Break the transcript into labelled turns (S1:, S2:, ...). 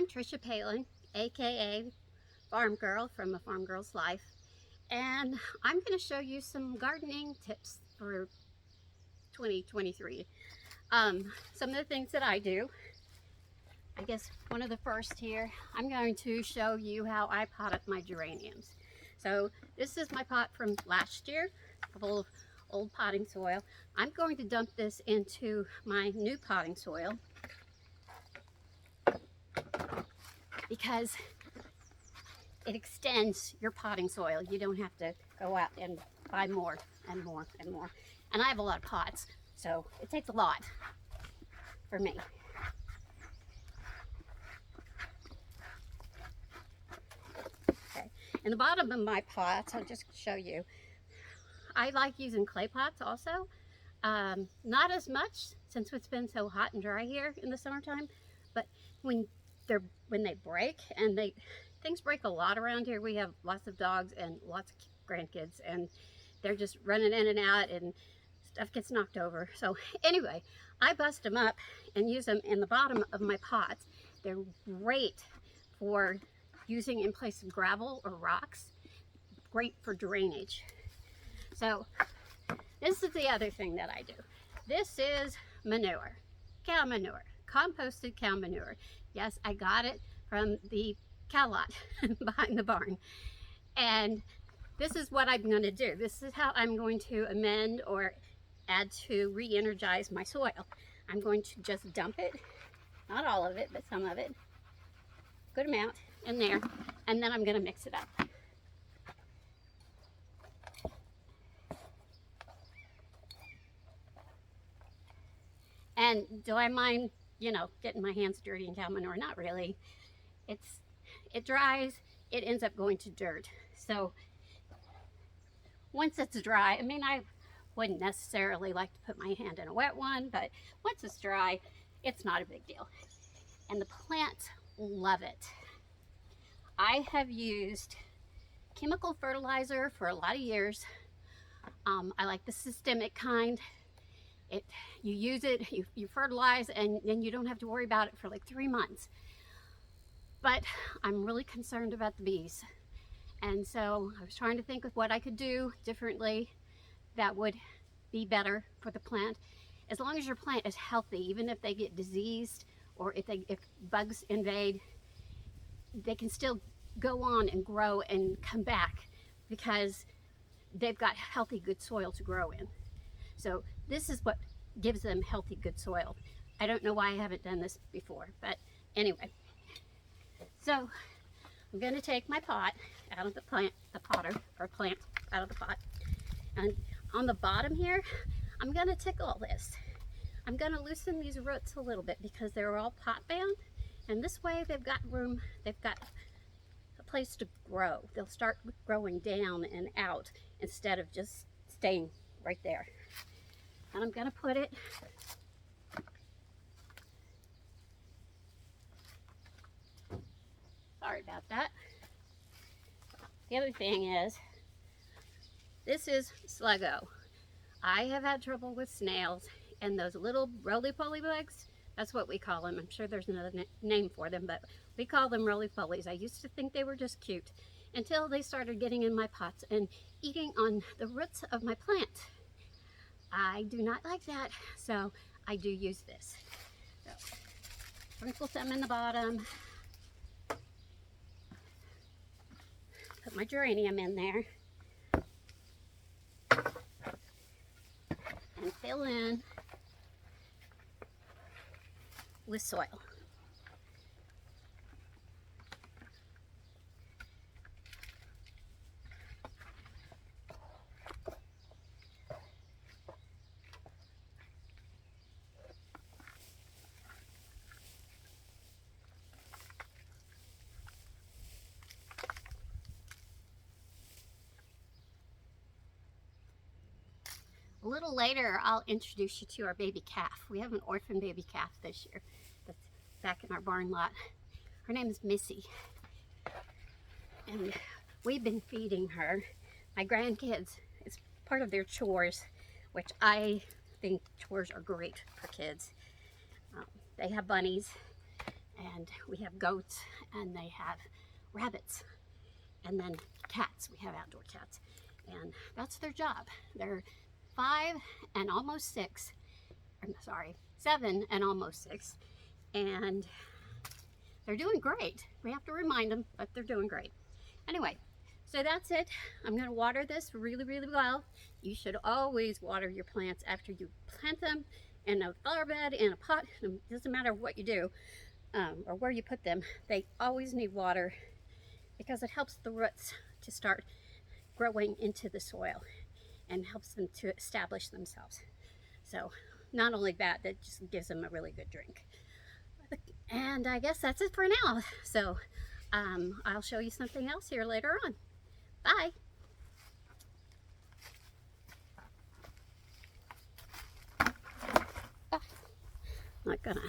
S1: Tricia Peelen, aka Farm Girl from A Farm Girl's Life, and I'm going to show you some gardening tips for 2023. Some of the things that I do. I guess one of the first here, I'm going to show you how I pot up my geraniums. So this is my pot from last year, full of old potting soil. I'm going to dump this into my new potting soil because it extends your potting soil. You don't have to go out and buy more and more and more. And I have a lot of pots, so it takes a lot for me. Okay, in the bottom of my pots, I'll just show you. I like using clay pots also. Not as much since it's been so hot and dry here in the summertime, but when they break, and things break a lot around here. We have lots of dogs and lots of grandkids, and they're just running in and out and stuff gets knocked over. So anyway, I bust them up and use them in the bottom of my pots. They're great for using in place of gravel or rocks. Great for drainage. So this is the other thing that I do. This is manure, cow manure, composted cow manure. Yes, I got it from the cow lot behind the barn. And this is what I'm going to do. This is how I'm going to amend or add to re-energize my soil. I'm going to just dump it, not all of it, but some of it, good amount in there, and then I'm going to mix it up. And do I mind, getting my hands dirty in cow manure? Not really. It dries, it ends up going to dirt. So once it's dry, I wouldn't necessarily like to put my hand in a wet one, but once it's dry, it's not a big deal. And the plants love it. I have used chemical fertilizer for a lot of years. I like the systemic kind. You use it, you fertilize, and then you don't have to worry about it for like 3 months. But I'm really concerned about the bees. And so I was trying to think of what I could do differently that would be better for the plant. As long as your plant is healthy, even if they get diseased or if bugs invade, they can still go on and grow and come back because they've got healthy, good soil to grow in. So this is what gives them healthy, good soil. I don't know why I haven't done this before, but anyway. So I'm going to take my pot out of the plant out of the pot. And on the bottom here, I'm going to tickle this. I'm going to loosen these roots a little bit because they're all pot bound. And this way they've got room, they've got a place to grow. They'll start growing down and out instead of just staying right there. And I'm going to put it sorry about that. The other thing is, this is Sluggo. I have had trouble with snails and those little roly-poly bugs. That's what we call them. I'm sure there's another name for them, but we call them roly-polies. I used to think they were just cute until they started getting in my pots and eating on the roots of my plant. I do not like that, so I do use this. So, sprinkle some in the bottom. Put my geranium in there. And fill in with soil. A little later, I'll introduce you to our baby calf. We have an orphan baby calf this year that's back in our barn lot. Her name is Missy. And we've been feeding her. My grandkids, it's part of their chores, which I think chores are great for kids. They have bunnies, and we have goats, and they have rabbits, and then cats. We have outdoor cats, and that's their job. They're 5 and almost 6. I'm sorry, 7 and almost 6, and they're doing great. We have to remind them, but they're doing great. Anyway, so that's it. I'm going to water this really, really well. You should always water your plants after you plant them in a flower bed, in a pot. It doesn't matter what you do or where you put them. They always need water because it helps the roots to start growing into the soil and helps them to establish themselves. So not only that, that just gives them a really good drink. And I guess that's it for now. So I'll show you something else here later on. Bye. Not gonna